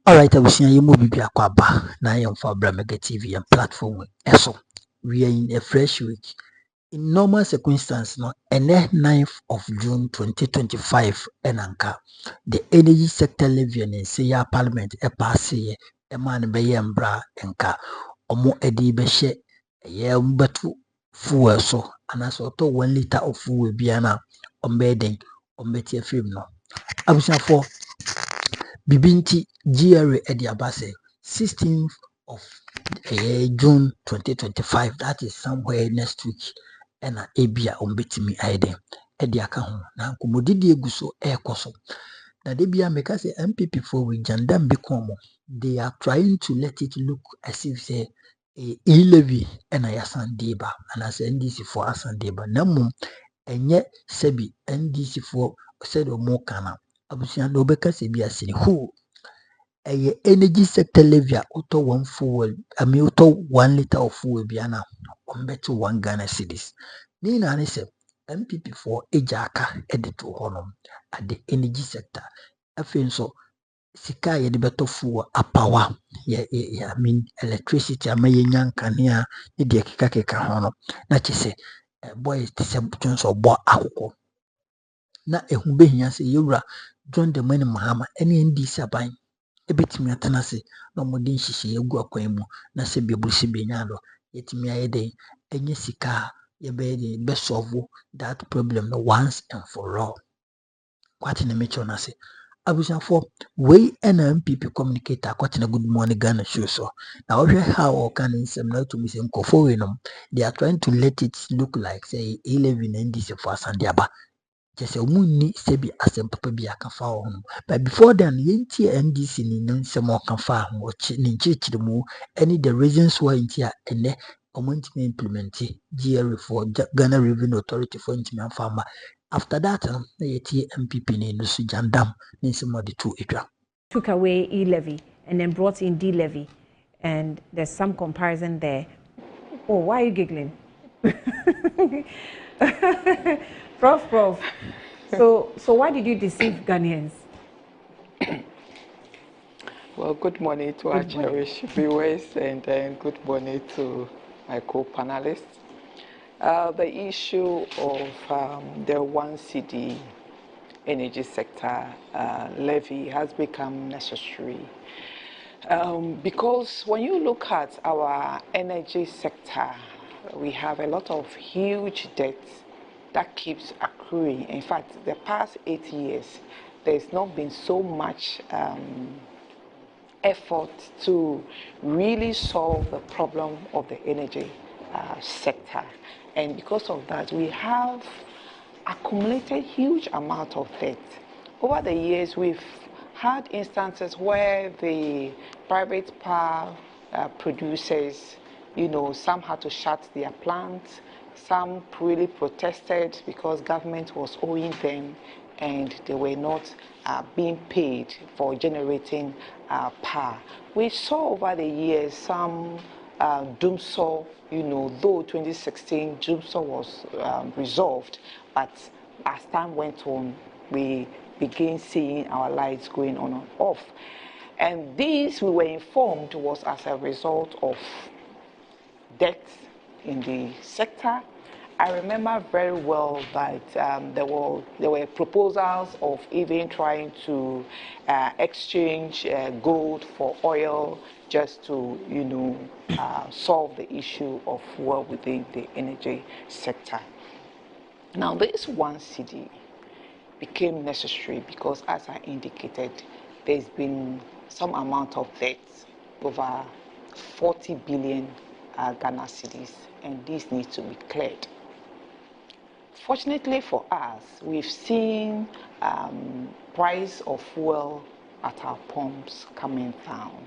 Alright, I was saying you move be aquaba. Now I am for Bramega TV and platform. So we are in a fresh week. In normal circumstances, no, and 9th of June 2025, enanka the energy sector levy and say parliament a pass ye a man be mbra enka omo edi be she ye mbetu fuel so and as auto 1 liter of fuel biana ombeden ombeti film no abusia for bibinti GRA edi abase 16th of June 2025, that is somewhere next week. Ena ebia ombetimi aiden edi aka ho na nkomodidi eguso ekoso na debia meka say NPP for we jandam bi komo, they are trying to let it look as if say e-levy ena yasan deba and as NDC for asan deba na mum enye sebi NDC for said o mo kana abusia no beka se bi asini who energy sector levy auto one fuel auto 1 liter of fuel biana ombeto 1 Ghana cedis. Ni na ne se MPP for ejaka edito honom at the energy sector. Afei so sika ye de beto fuel apawa I mean electricity ama yenya nkanea ne de keka hono na chese boy ti se tunso bo akoko na ehu behia se yewura John the money Mahama ene NDC aban ebetimi atena se na omode nhihye egu akwan mu na se bebusi benyado yetimi ayede enye sika ye be solve that problem no once and for all. Kwati na mecho na se abusia for we NPP communicator kwati na good morning Ghana show so na ohwe how o kan nsem na to mi se nkofo we no they are trying to let it look like say 11 NDC for asandiaba just a muni sebi asem papa bi akafa ho but before then yenti NDC ni nsem o kafa ho ni nchirichiri mu any the reasons why nti a ene omonti implement GRA for Ghana Revenue Authority for ntimi afama after that na yeti MPP ni no su jandam ni nsem o de to etwa took away E-levy and then brought in D-levy, and there's some comparison there. Oh, why are you giggling? Prof. So why did you deceive Ghanaians? Well, good morning to our cherished viewers and good morning to my co-panelists. The issue of the 1 cedi energy sector levy has become necessary because when you look at our energy sector, we have a lot of huge debt that keeps accruing. In fact, the past 8 years, there's not been so much effort to really solve the problem of the energy sector. And because of that, we have accumulated huge amount of debt. Over the years, we've had instances where the private power producers, some had to shut their plants, some really protested because government was owing them and they were not being paid for generating power. We saw over the years some doomsaw, though 2016 doomsaw was resolved, but as time went on, we began seeing our lights going on and off. And this, we were informed, was as a result of debt in the sector. I remember very well that there were proposals of even trying to exchange gold for oil just to, solve the issue of fuel within the energy sector. Now, this 1 cedi became necessary because, as I indicated, there's been some amount of debt, over 40 billion Ghana cedis, and this needs to be cleared. Fortunately for us, we've seen price of fuel at our pumps coming down,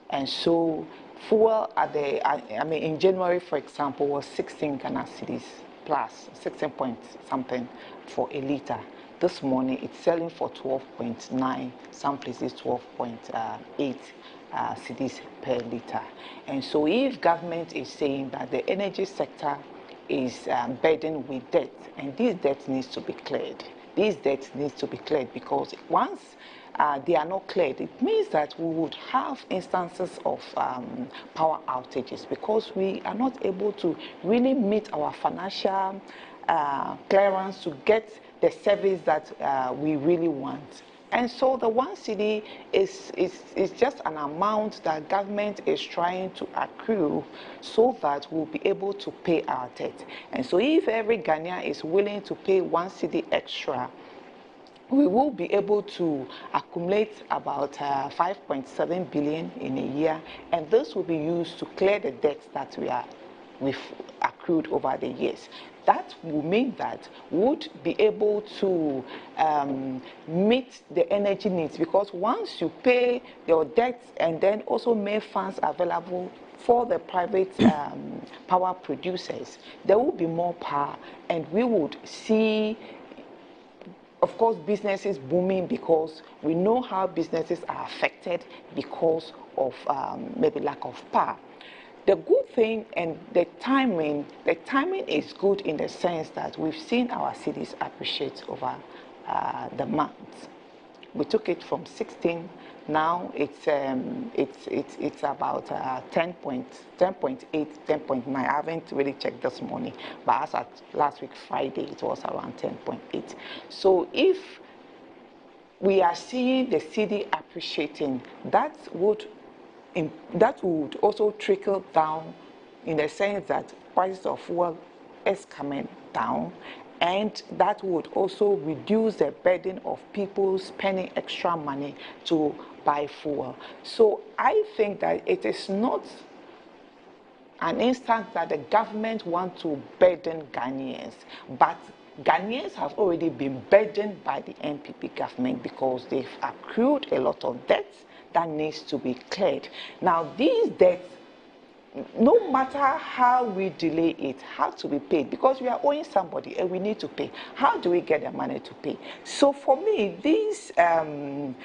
and so fuel at in January, for example, was 16 Ghana cedis plus 16 point something for a liter. This morning, it's selling for 12.9, some places 12.8 cedis per liter. And so if government is saying that the energy sector is burdened with debt, and this debt needs to be cleared. This debt needs to be cleared because once they are not cleared, it means that we would have instances of power outages because we are not able to really meet our financial clearance to get the service that we really want. And so the 1 cedi is just an amount that government is trying to accrue so that we'll be able to pay our debt. And so if every Ghanaian is willing to pay 1 cedi extra, we will be able to accumulate about 5.7 billion in a year, and this will be used to clear the debts that we've accrued over the years. That will mean that we would be able to meet the energy needs, because once you pay your debts and then also make funds available for the private power producers, there will be more power, and we would see, of course, businesses booming, because we know how businesses are affected because of maybe lack of power. The good thing and the timing is good in the sense that we've seen our cities appreciate over the months. We took it from 16, now it's about 10.8, 10.9. I haven't really checked this morning, but as at last week Friday, it was around 10.8. So if we are seeing the city appreciating, that would also trickle down in the sense that prices of fuel is coming down, and that would also reduce the burden of people spending extra money to buy fuel. So I think that it is not an instance that the government wants to burden Ghanaians, but Ghanaians have already been burdened by the NPP government because they've accrued a lot of debts that needs to be cleared. Now, these debts, no matter how we delay it, have to be paid, because we are owing somebody and we need to pay. How do we get the money to pay? So for me, this 1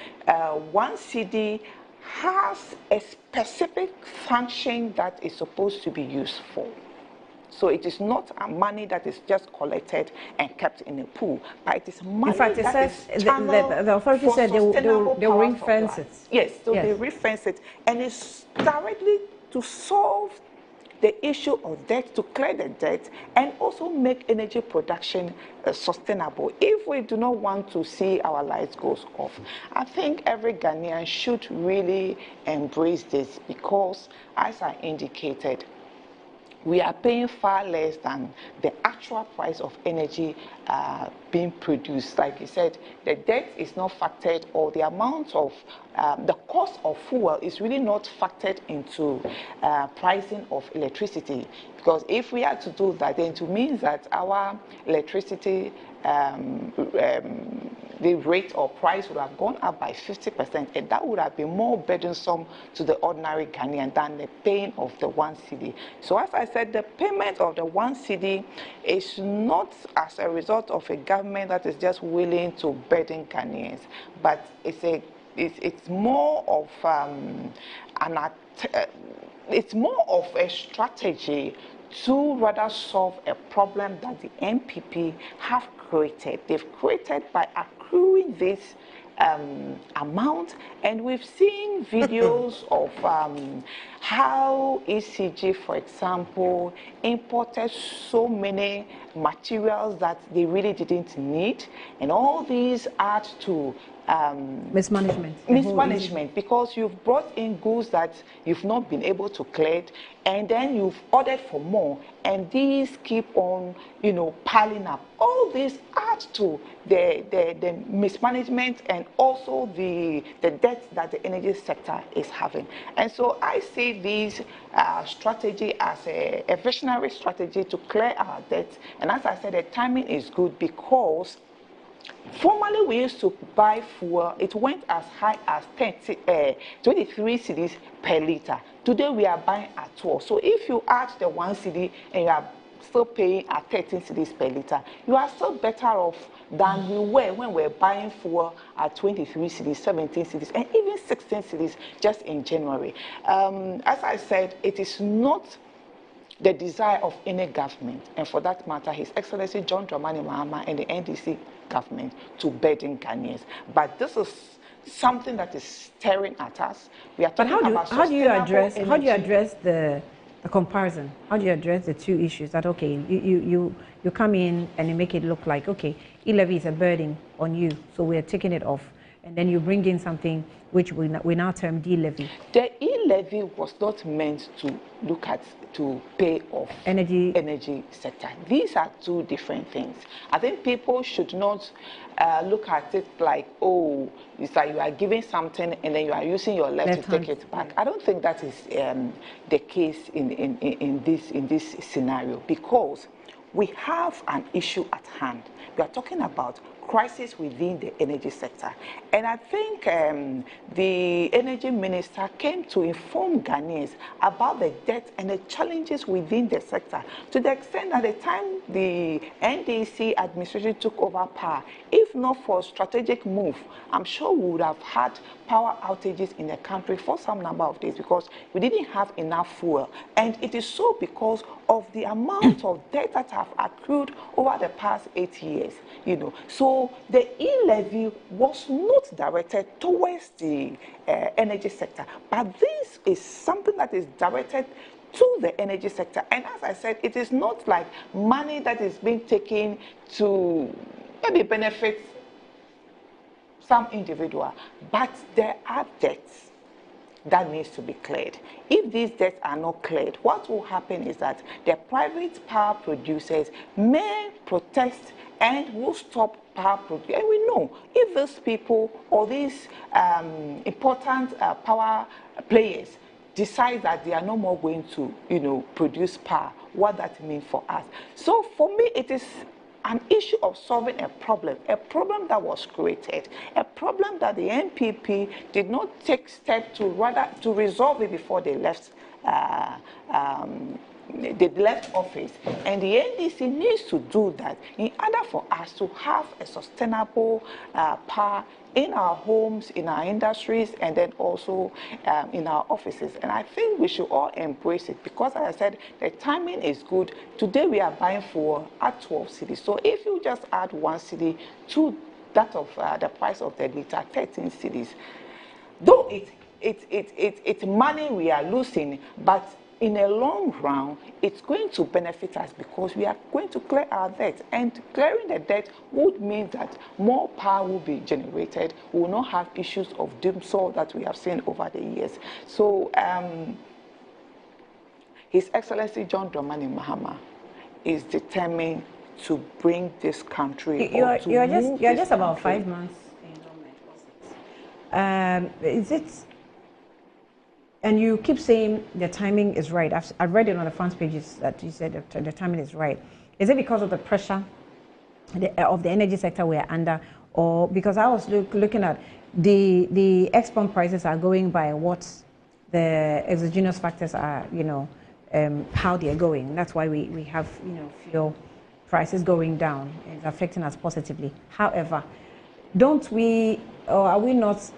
cedi has a specific function that is supposed to be used for. So it is not a money that is just collected and kept in a pool, but it is money. In fact, it that says is channeled the authority said they will ring fence it. Yes, so yes. they ring-fence it, and it's directly to solve the issue of debt, to clear the debt, and also make energy production sustainable. If we do not want to see our lights go off, I think every Ghanaian should really embrace this, because, as I indicated, we are paying far less than the actual price of energy being produced. Like you said, the debt is not factored, or the amount of the cost of fuel is really not factored into pricing of electricity. Because if we are to do that, then it means that our electricity the rate or price would have gone up by 50%, and that would have been more burdensome to the ordinary Ghanaian than the paying of the 1 cedi. So as I said, the payment of the 1 cedi is not as a result of a government that is just willing to burden Ghanaians, but it's more of it's more of a strategy to rather solve a problem that the NPP have created. They've created by accruing this amount, and we've seen videos of how ECG, for example, imported so many materials that they really didn't need, and all these add to mismanagement, because you've brought in goods that you've not been able to clear, and then you've ordered for more, and these keep on, piling up. All these add to the mismanagement and also the debt that the energy sector is having. And so I see this strategy as a visionary strategy to clear our debts. And as I said, the timing is good, because formerly we used to buy fuel, it went as high as 23 cedis per litre. Today we are buying at 12. So if you add the 1 cedi and you are still paying at 13 cedis per litre, you are still better off than we were when we were buying fuel at 23 cedis, 17 cedis, and even 16 cedis just in January. As I said, it is not the desire of any government, and for that matter, His Excellency John Dramani Mahama and the NDC government, to burden Ghanaians. But this is something that is staring at us. We are But talking about how do you address energy. the comparison? How do you address the two issues? That okay, you come in and you make it look like okay, e-levy is a burden on you, so we're taking it off, and then you bring in something which we now term D-levy. The e-levy was not meant to look at to pay off energy sector. These are two different things. I think people should not look at it like, oh, it's like you are giving something and then you are using your left to take it back. I don't think that is the case in this scenario, because we have an issue at hand. We are talking about crisis within the energy sector. And I think the energy minister came to inform Ghanaians about the debt and the challenges within the sector, to the extent that the time the NDC administration took over power, if not for a strategic move, I'm sure we would have had power outages in the country for some number of days, because we didn't have enough fuel. And it is so because of the amount of debt that have accrued over the past 8 years, you know. So the e-levy was not directed towards the energy sector, but this is something that is directed to the energy sector. And as I said, it is not like money that is being taken to maybe benefit some individual, but there are debts that needs to be cleared. If these debts are not cleared, what will happen is that the private power producers may protest and will stop power production. And we know if those people or these important power players decide that they are no more going to, you know, produce power, what that means for us. So for me, it is an issue of solving a problem that was created, a problem that the NPP did not take steps to resolve it before they left office. And the NDC needs to do that in order for us to have a sustainable power in our homes, in our industries, and then also in our offices. And I think we should all embrace it, because as I said, the timing is good. Today we are buying fuel at 12 cedis. So if you just add 1 cedi to that of the price of the liter, 13 cedis, though it's money we are losing, but in a long run, it's going to benefit us, because we are going to clear our debt. And clearing the debt would mean that more power will be generated. We will not have issues of doomsday that we have seen over the years. So His Excellency John Dramani Mahama is determined to bring this country You are just about 5 months in government. Is it? And you keep saying the timing is right. I've read it on the front pages that you said the timing is right. Is it because of the pressure of the energy sector we're under, or because I was looking at the export prices are going by what the exogenous factors are, you know, how they are going. That's why we have, you know, fuel prices going down. It's affecting us positively. However, don't we, or are we not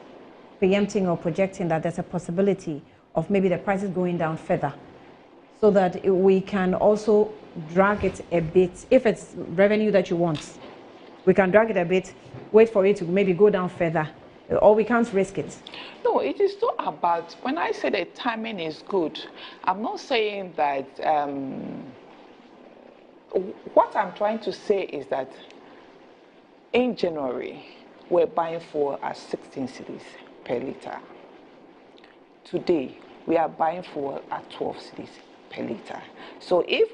preempting or projecting that there's a possibility of maybe the prices going down further, so that we can also drag it a bit? If it's revenue that you want, we can drag it a bit, wait for it to maybe go down further, or we can't risk it. No, it is not about, when I say the timing is good, I'm not saying that, what I'm trying to say is that in January, we're buying fuel at 16 cedis per liter. Today, we are buying fuel at 12 cedis per liter. So if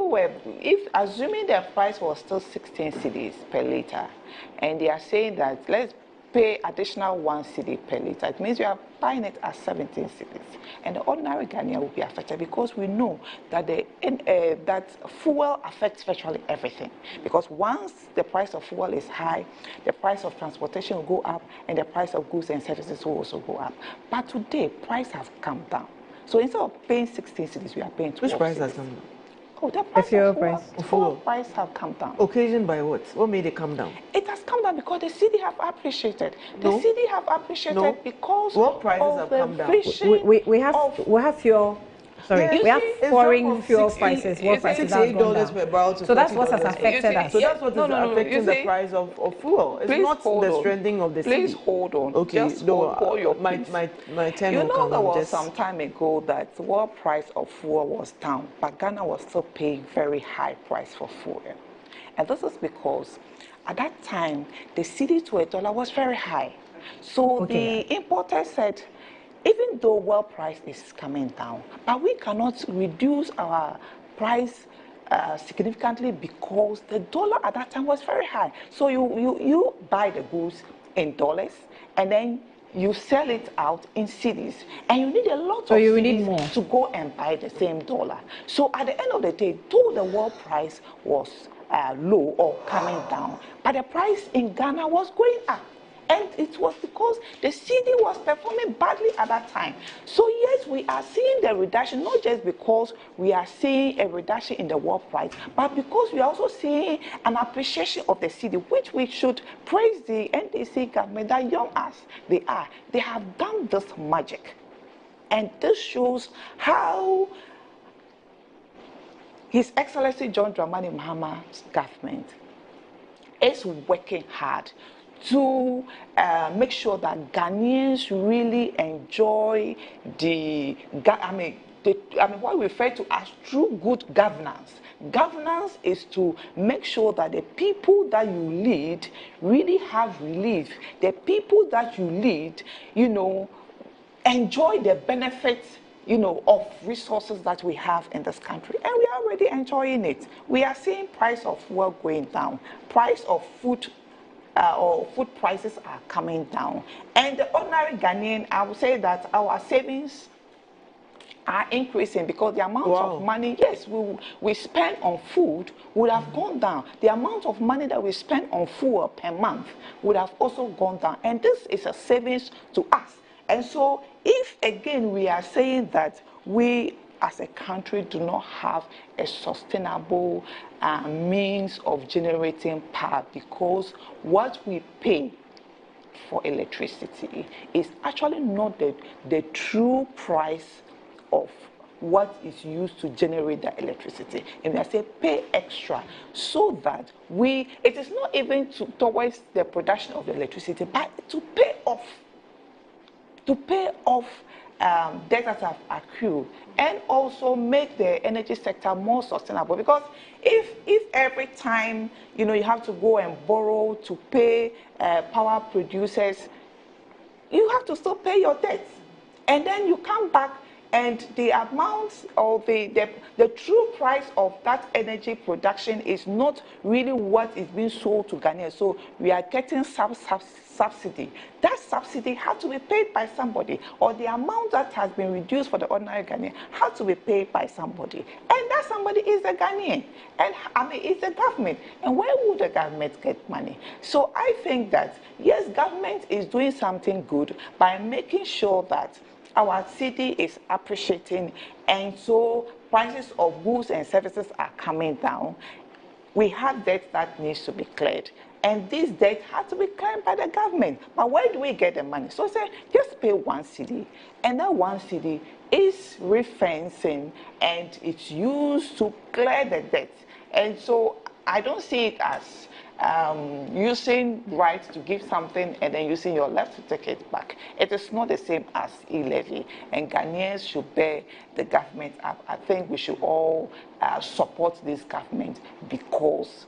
assuming the price was still 16 cedis per liter, and they are saying that let's pay additional 1 cedi per liter, it means we are buying it at 17 cedis. And the ordinary Ghanaian will be affected, because we know that that fuel affects virtually everything. Because once the price of fuel is high, the price of transportation will go up, and the price of goods and services will also go up. But today, price has come down. So instead of paying 16 cedis, we are paying 12 Which price cedis. has come down? Oh, the price fuel of price. fuel price have come down. Occasioned by what? What made it come down? It has come down because the city have appreciated. The city have appreciated because what prices of have the come down? vision We have fuel Sorry, Yes, we have it's foreign from fuel 60 prices, world prices that have gone $68 down. per barrel to So that's what has $40. affected us. So that's what is affecting the see, price of fuel. It's please not hold the on. strengthening of the Please city. hold on. Okay, Just no, hold your my peace. turn You will know, come. there was Just some time ago that the world price of fuel was down, but Ghana was still paying very high price for fuel. And this is because at that time, the cedi to a dollar was very high. So Okay. the importer said, even though world price is coming down, but we cannot reduce our price significantly because the dollar at that time was very high. So you buy the goods in dollars and then you sell it out in cedis, and you need a lot So of you need cedis more to go and buy the same dollar. So at the end of the day, though the world price was low or coming down, but the price in Ghana was going up. And it was because the cedi was performing badly at that time. So yes, we are seeing the reduction, not just because we are seeing a reduction in the world price, but because we are also seeing an appreciation of the cedi, which we should praise the NDC government that young as they are, they have done this magic. And this shows how His Excellency John Dramani Mahama's government is working hard to make sure that Ghanaians really enjoy what we refer to as true good governance. Governance is to make sure that the people that you lead really have relief. The people that you lead, enjoy the benefits of resources that we have in this country, and we are already enjoying it. We are seeing price of fuel going down, price of food or food prices are coming down, and the ordinary Ghanaian, I would say that our savings are increasing because the amount of money, yes, we spend on food would have gone down. The amount of money that we spend on fuel per month would have also gone down, and this is a savings to us. And so if again we are saying that we as a country do not have a sustainable means of generating power, because what we pay for electricity is actually not the true price of what is used to generate the electricity, and I say pay extra so that it is not even towards the production of the electricity, but to pay off debt that have accrued, and also make the energy sector more sustainable. Because if every time you have to go and borrow to pay power producers, you have to still pay your debts, and then you come back and the amount of the true price of that energy production is not really what is being sold to Ghanaians. So we are getting subsidy. That subsidy has to be paid by somebody, or the amount that has been reduced for the ordinary Ghanaian has to be paid by somebody, and that somebody is the Ghanaian, and it's the government. And where would the government get money? So I think that yes, government is doing something good by making sure that our city is appreciating, and so prices of goods and services are coming down. We have debt that needs to be cleared, and this debt has to be cleared by the government. But where do we get the money? So say just pay 1 cedi, and that 1 cedi is refinancing, and it's used to clear the debt. And so I don't see it as using right to give something and then using your left to take it back. It is not the same as D-levy, and Ghanaians should bear the government up. I think we should all support this government, because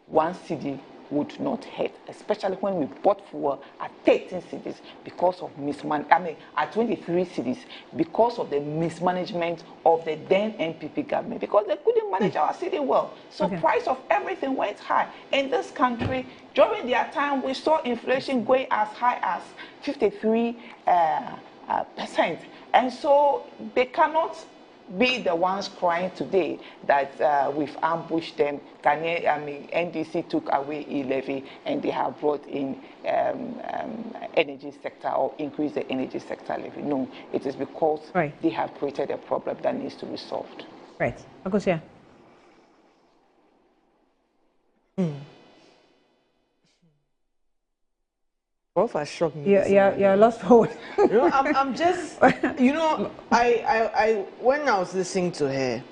1 cedi would not hurt, especially when we bought fuel at 13 cedis because of at 23 cedis because of the mismanagement of the then NPP government, because they couldn't manage our city well. So price of everything went high. In this country, during their time, we saw inflation going as high as 53%. And so they cannot be the ones crying today that we've ambushed them. NDC took away E-levy and they have brought in energy sector, or increased the energy sector levy. No, it is because they have created a problem that needs to be solved. Right. Akosia. Prof has shocked me. You're lost forward. I'm just, I when I was listening to her,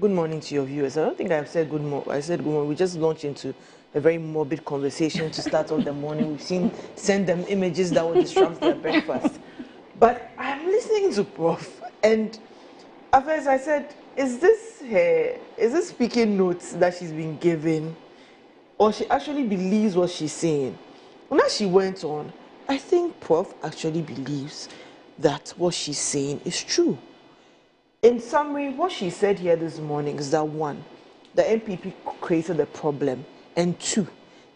good morning to your viewers. I don't think I've said good morning. I said good morning. We just launched into a very morbid conversation to start off the morning. We've send them images that will disrupt their breakfast. But I'm listening to Prof, and at first I said, is this speaking notes that she's been given, or she actually believes what she's saying? And as she went on, I think Prof actually believes that what she's saying is true. In summary, what she said here this morning is that 1, the NPP created the problem, and 2,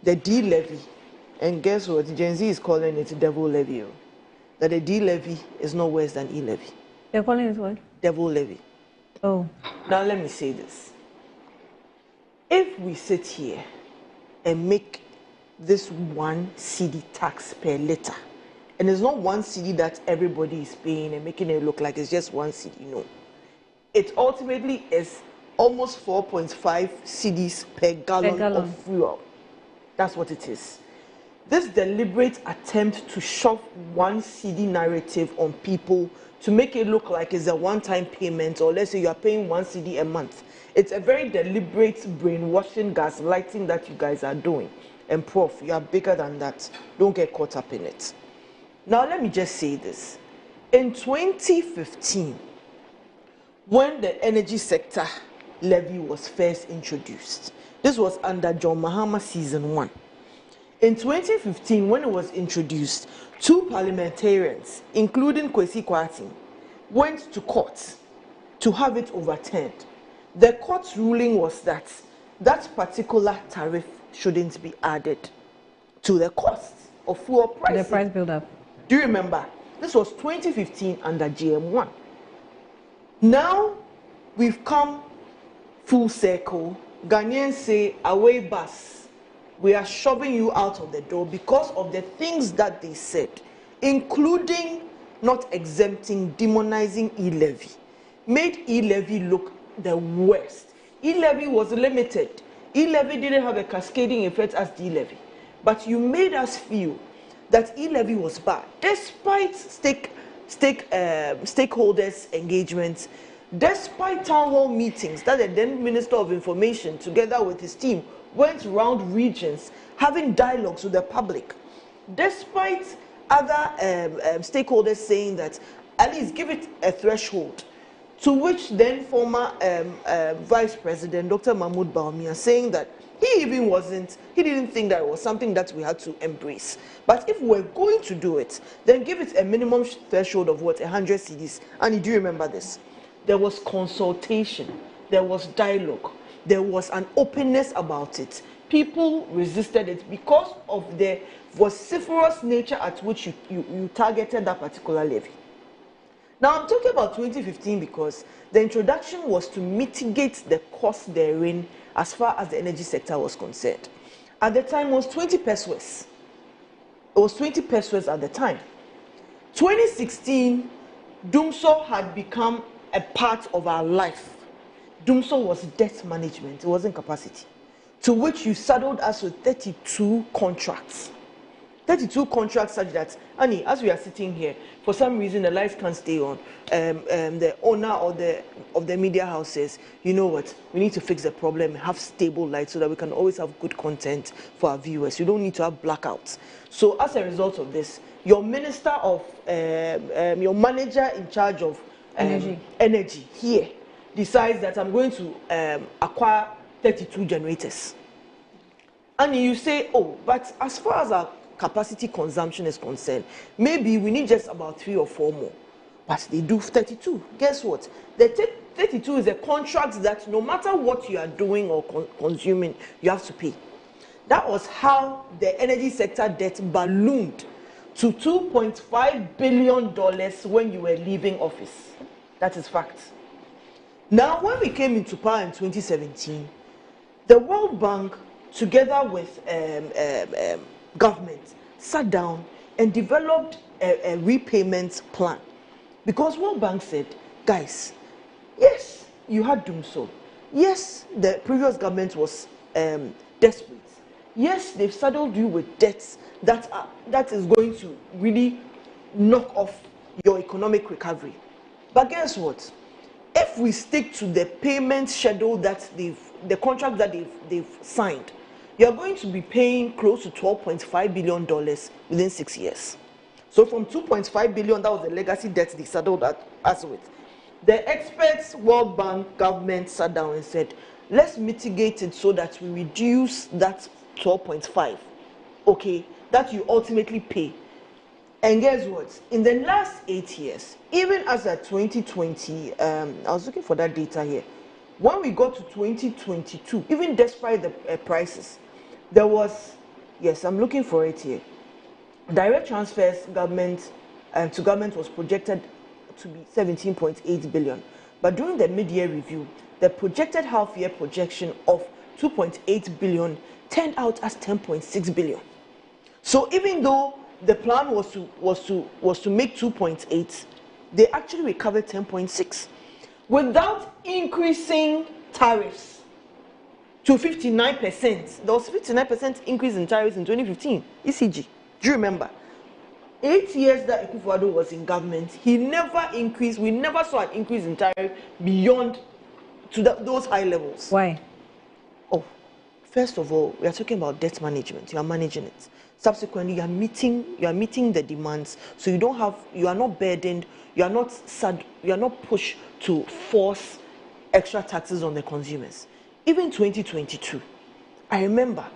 the D-levy, and guess what? Gen Z is calling it devil levy. That the D-levy is no worse than E-levy. They're calling it what? Devil levy. Oh. Now let me say this. If we sit here and make this 1 cedi tax per litre, and it's not 1 cedi that everybody is paying and making it look like it's just 1 cedi, no. It ultimately is almost 4.5 cedis per gallon of fuel. That's what it is. This deliberate attempt to shove 1 cedi narrative on people to make it look like it's a one-time payment, or let's say you are paying 1 cedi a month. It's a very deliberate brainwashing, gaslighting that you guys are doing. And Prof, you are bigger than that. Don't get caught up in it. Now let me just say this. In 2015, when the energy sector levy was first introduced, this was under John Mahama season 1. In 2015, when it was introduced, 2 parliamentarians, including Kwesi Kwarteng, went to court to have it overturned. The court's ruling was that that particular tariff shouldn't be added to the cost of fuel pricing. The price build-up. Do you remember? This was 2015 under GM1. Now we've come full circle. Ghanaians say, away bus. We are shoving you out of the door because of the things that they said, including not exempting, demonizing E-levy. Made E-levy look the worst. E-levy was limited. E-levy didn't have a cascading effect as D-levy. But you made us feel that E-levy was bad, despite stakeholders' engagements, despite town hall meetings that the then Minister of Information, together with his team, went around regions having dialogues with the public, despite other stakeholders saying that at least give it a threshold, to which then former Vice President Dr. Mahmoud Bawumia saying that he didn't think that it was something that we had to embrace. But if we're going to do it, then give it a minimum threshold of what, 100 cedis. And do you remember this? There was consultation, there was dialogue, there was an openness about it. People resisted it because of the vociferous nature at which you targeted that particular levy. Now I'm talking about 2015 because the introduction was to mitigate the cost therein as far as the energy sector was concerned. At the time, it was 20 pesos. It was 20 pesos at the time. 2016, Dumso had become a part of our life. Dumso was debt management, it wasn't capacity. To which you saddled us with 32 contracts. 32 contracts such that, Annie, as we are sitting here, for some reason the lights can't stay on. The owner of the media house says, you know what, we need to fix the problem, have stable lights so that we can always have good content for our viewers. You don't need to have blackouts. So as a result of this, your minister of, your manager in charge of energy here decides that I'm going to acquire 32 generators. And you say, oh, but as far as our capacity consumption is concerned, maybe we need just about 3 or 4 more. But they do 32. Guess what? The 32 is a contract that no matter what you are doing or consuming, you have to pay. That was how the energy sector debt ballooned to $2.5 billion when you were leaving office. That is fact. Now, when we came into power in 2017, the World Bank, together with government, sat down and developed a repayment plan. Because World Bank said, guys, yes, you had done so. Yes, the previous government was desperate. Yes, they've saddled you with debts that is going to really knock off your economic recovery. But guess what? If we stick to the payment schedule that the contract that they've signed, you're going to be paying close to $12.5 billion within 6 years. So from 2.5 billion, that was the legacy debt they saddled us with. The experts, World Bank, government sat down and said, let's mitigate it so that we reduce that 12.5, okay, that you ultimately pay. And guess what? In the last 8 years, even as at 2020, I was looking for that data here. When we got to 2022, even despite the prices, there was, yes, I'm looking for it here. Direct transfers to government was projected to be 17.8 billion. But during the mid-year review, the projected half-year projection of 2.8 billion turned out as 10.6 billion. So even though the plan was to make 2.8, they actually recovered 10.6 without increasing tariffs to 59%. There was 59% increase in tariffs in 2015. ECG. Do you remember? 8 years that Akufo-Addo was in government, he never increased. We never saw an increase in tariff beyond to those high levels. Why? Oh, first of all, we are talking about debt management. You are managing it. Subsequently, you are meeting the demands, so you are not burdened. You are not pushed to force extra taxes on the consumers. Even 2022, I remember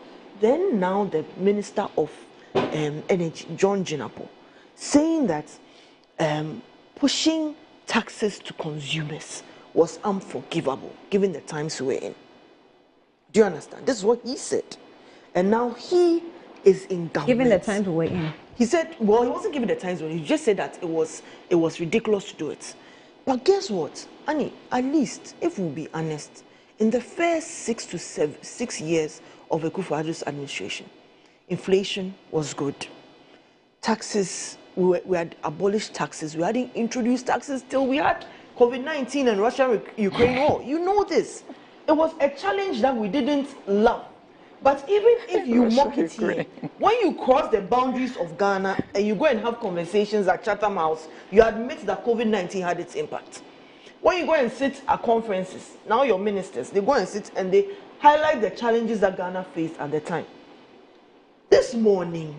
now the Minister of Energy, John Jinapo, saying that pushing taxes to consumers was unforgivable given the times we're in. Do you understand? This is what he said. And now he is in government. Given the times we're in. He said, well, he wasn't given the times when he just said that it was ridiculous to do it. But guess what? Annie, at least, if we'll be honest, in the first 6 years of Akufo-Addo's administration, inflation was good. Taxes, we had abolished taxes. We hadn't introduced taxes till we had COVID-19 and Russia-Ukraine war. You know this. It was a challenge that we didn't love. But even if you mock it here, when you cross the boundaries of Ghana and you go and have conversations at Chatham House, you admit that COVID-19 had its impact. When you go and sit at conferences, now your ministers, they go and sit and they highlight the challenges that Ghana faced at the time. This morning,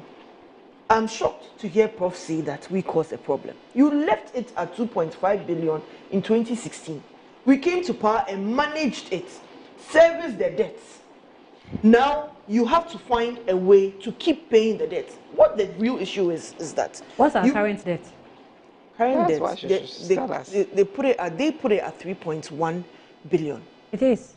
I'm shocked to hear Prof say that we caused a problem. You left it at 2.5 billion in 2016. We came to power and managed it, serviced the debts. Now you have to find a way to keep paying the debt. What the real issue is that what's our current debt? Current debt. They put it at 3.1 billion. It is.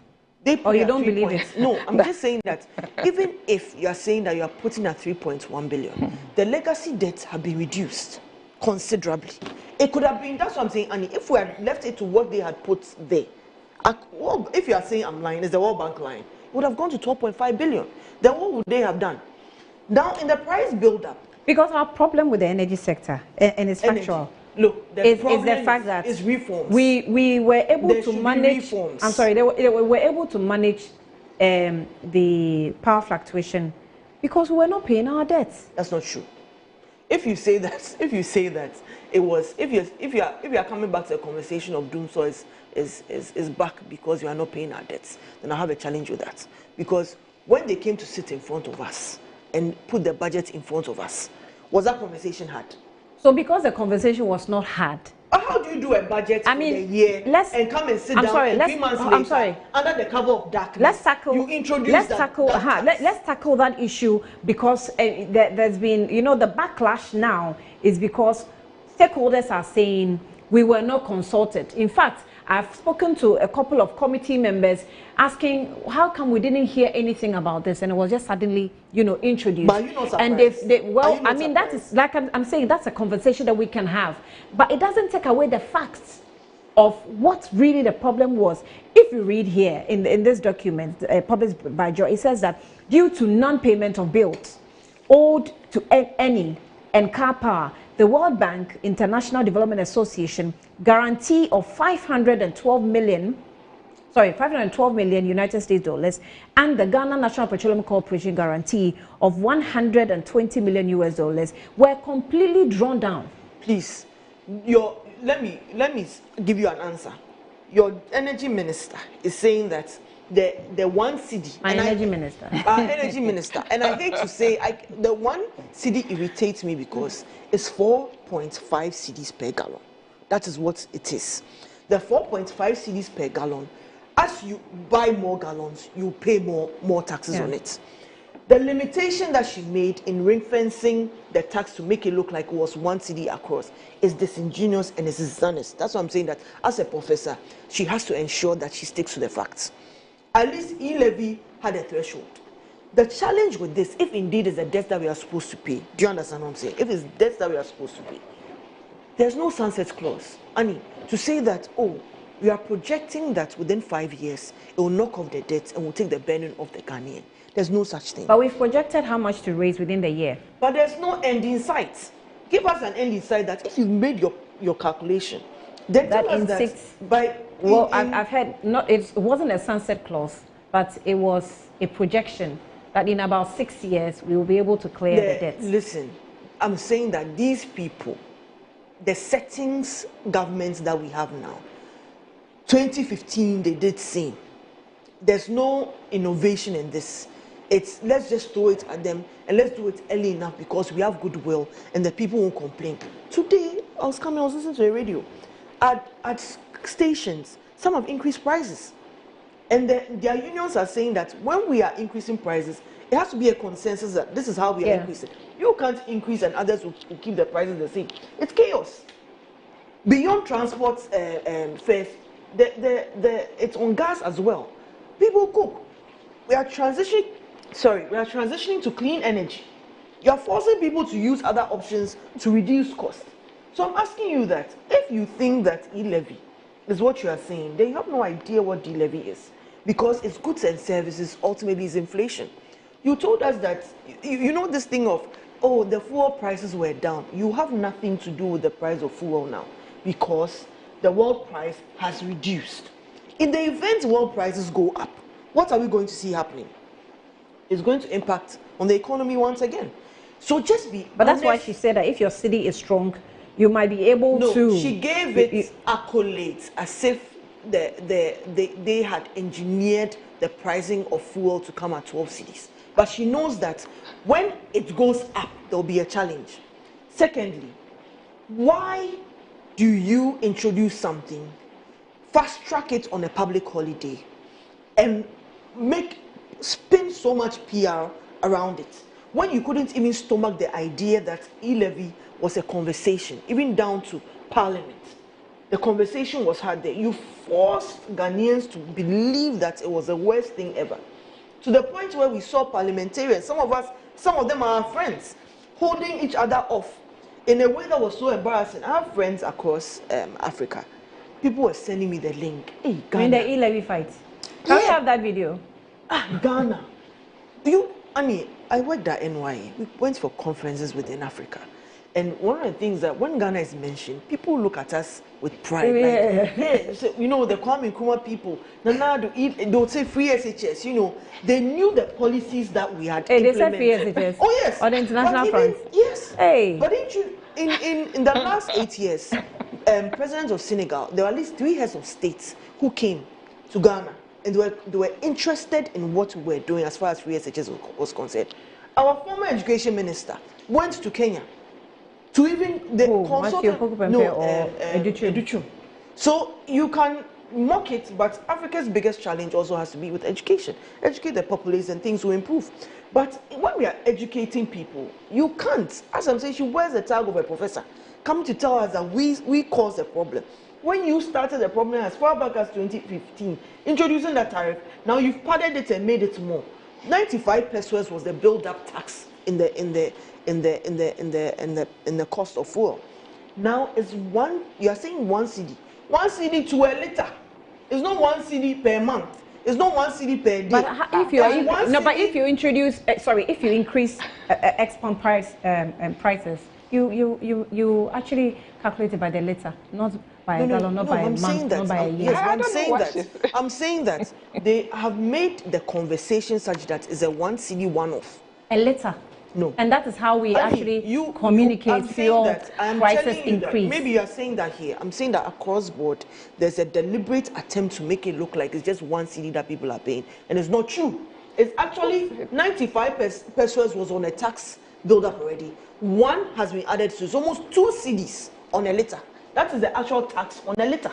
Or you don't believe it? No, I'm just saying that even if you are saying that you are putting at 3.1 billion, the legacy debts have been reduced considerably. It could have been, that's what I'm saying, Annie, if we had left it to what they had put there. If you are saying I'm lying, it's the World Bank line. It would have gone to 12.5 billion. Then what would they have done? Now in the price build-up. Because our problem with the energy sector, and it's factual. Look, the problem is the fact that is reforms. We were able to manage. I'm sorry, they were able to manage the power fluctuation because we were not paying our debts. That's not true. If you say that, it was, if you are coming back to a conversation of doomsday is back because you are not paying our debts, then I have a challenge with that. Because when they came to sit in front of us and put the budget in front of us, was that conversation had? So because the conversation was not had. How do you do a budget for a year and come and sit down and 3 months later under the cover of darkness? Let's tackle that issue because there's been, the backlash now is because stakeholders are saying we were not consulted. In fact, I've spoken to a couple of committee members asking how come we didn't hear anything about this, and it was just suddenly, introduced. But you're not surprised. And that is, like I'm saying, that's a conversation that we can have, but it doesn't take away the facts of what really the problem was. If you read here in this document published by Joe, it says that due to non-payment of bills owed to Eni and Car Power, the World Bank International Development Association guarantee of $512 million sorry, 512 million United States dollars, and the Ghana National Petroleum Corporation guarantee of 120 million US dollars were completely drawn down. Please, let me give you an answer. Your energy minister is saying that the one CD. My energy minister. Our energy minister, and I hate to say, the one CD irritates me because it's 4.5 cedis per gallon. That is what it is. The 4.5 cedis per gallon. As you buy more gallons, you pay more taxes on it. The limitation that she made in ring fencing the tax to make it look like it was one CD across is disingenuous and is dishonest. That's why I'm saying that as a professor, she has to ensure that she sticks to the facts. At least E-levy had a threshold. The challenge with this, if indeed it's a debt that we are supposed to pay, do you understand what I'm saying? If it's debts that we are supposed to pay, there's no sunset clause. Annie, to say that, oh, we are projecting that within 5 years, it will knock off the debt and will take the burden off the Ghanaian. There's no such thing. But we've projected how much to raise within the year. But there's no end in sight. Give us an end in sight that if you made your calculation, then That tell us in that six- by Well, I've heard, it wasn't a sunset clause, but it was a projection that in about 6 years, we will be able to clear the debts. Listen, I'm saying that these people, the settings governments that we have now, 2015, they did same. There's no innovation in this. It's let's just throw it at them and let's do it early enough because we have goodwill and the people won't complain. Today, I was listening to the radio. At stations, some have increased prices. And their unions are saying that when we are increasing prices, it has to be a consensus that this is how we are increasing. You can't increase and others will keep the prices the same. It's chaos. Beyond transport fares, it's on gas as well. People cook. We are transitioning to clean energy. You are forcing people to use other options to reduce cost. So I'm asking you that if you think that E-levy is what you are saying, then you have no idea what D-levy is, because it's goods and services ultimately is inflation. You told us that you know this thing of, oh, the fuel prices were down. You have nothing to do with the price of fuel now because the world price has reduced. In the event world prices go up, what are we going to see happening? It's going to impact on the economy once again. So just be But honest. that's why she said that if your city is strong, you might be able to. No, she gave it accolades as if they had engineered the pricing of fuel to come at 12 cedis. But she knows that when it goes up, there'll be a challenge. Secondly, why do you introduce something, fast track it on a public holiday, and spin so much PR around it, when you couldn't even stomach the idea that E-levy was a conversation, even down to Parliament? The conversation was had there. You forced Ghanaians to believe that it was the worst thing ever, to the point where we saw parliamentarians, some of them are our friends, holding each other off in a way that was so embarrassing. I have friends across Africa. People were sending me the link. Hey, Ghana. In the E-levy fight. Can we have that video? Ghana. I worked at NYA. We went for conferences within Africa. And one of the things that when Ghana is mentioned, people look at us with pride. So, the Kwame Nkrumah people, they'll say free SHS. They knew the policies that we had implemented. They said free SHS. Oh, yes. On the international front. Yes. Hey. But in the last 8 years, President of Senegal, there were at least 3 heads of states who came to Ghana. And they were interested in what we were doing as far as free SHS was concerned. Our former education minister went to Kenya to even consult. So you can mock it, but Africa's biggest challenge also has to be with education. Educate the populace and things will improve. But when we are educating people, you can't. As I'm saying, she wears the tag of a professor, come to tell us that we caused the problem. When you started the problem as far back as 2015, introducing that tariff, now you've padded it and made it more. 95 pesos was the build-up tax in the cost of fuel. Now it's you are saying 1 cedi. 1 cedi to a liter. It's not 1 cedi per month. It's not 1 cedi per day. But if you increase export prices, You actually calculate it by the liter, not by a gallon, not by a month, not by a year. Yes, I'm saying that they have made the conversation such that it's a 1 cedi one-off. A liter. No. And that is how we actually communicate fuel prices increase. Maybe you are saying that here. I'm saying that across board, there's a deliberate attempt to make it look like it's just 1 cedi that people are paying. And it's not true. It's actually 95 pesos was on a tax build-up already. One has been added to, it's almost 2 cedis on a liter. That is the actual tax on a liter.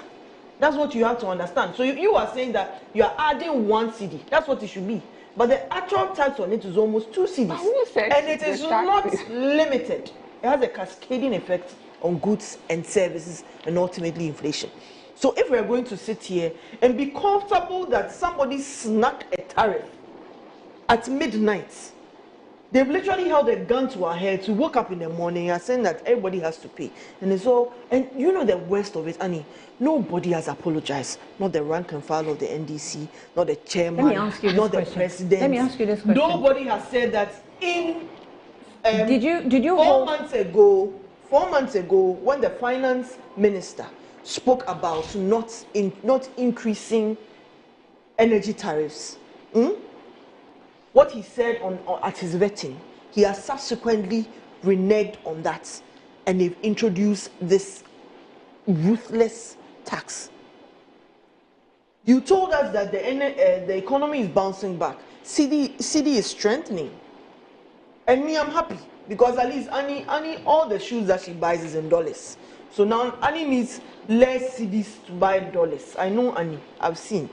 That's what you have to understand. So you are saying that you are adding 1 cedi. That's what it should be. But the actual tax on it is almost 2 cedis. And it is not limited. It has a cascading effect on goods and services and ultimately inflation. So if we're going to sit here and be comfortable that somebody snuck a tariff at midnight, they've literally held a gun to our heads. We woke up in the morning and saying that everybody has to pay. And it's all, and you know the worst of it, Annie, nobody has apologized. Not the rank and file of the NDC, not the chairman, not the president. Let me ask you this question. Nobody has said that in did you 4 months ago, when the finance minister spoke about not increasing energy tariffs, what he said at his vetting, he has subsequently reneged on that, and they've introduced this ruthless tax. You told us that the economy is bouncing back. CD is strengthening, and me, I'm happy because at least Annie, all the shoes that she buys is in dollars. So now Annie needs less CDs to buy dollars. I know Annie, I've seen.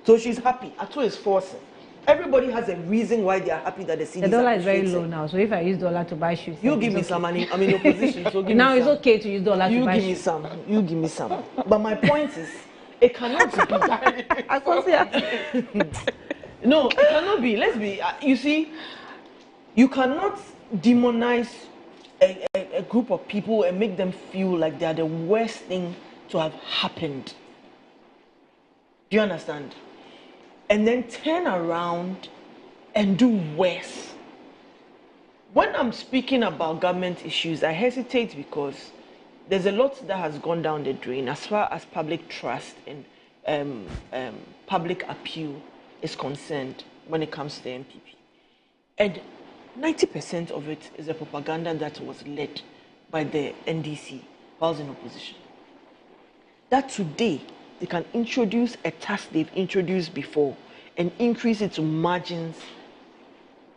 So she's happy. Ato is forcing. Everybody has a reason why they are happy that the CDs. The dollar is very low now, so if I use dollar to buy shoes, you give me some money. I'm in opposition, so give now me it's some. okay to use dollar to buy shoes. You give me some. But my point is, it cannot be. No, it cannot be. Let's be. You see, you cannot demonize a group of people and make them feel like they are the worst thing to have happened. Do you understand? And then turn around and do worse. When I'm speaking about government issues, I hesitate because there's a lot that has gone down the drain as far as public trust and public appeal is concerned when it comes to the NPP. And 90% of it is a propaganda that was led by the NDC while in opposition. That today, they can introduce a tax they've introduced before and increase its margins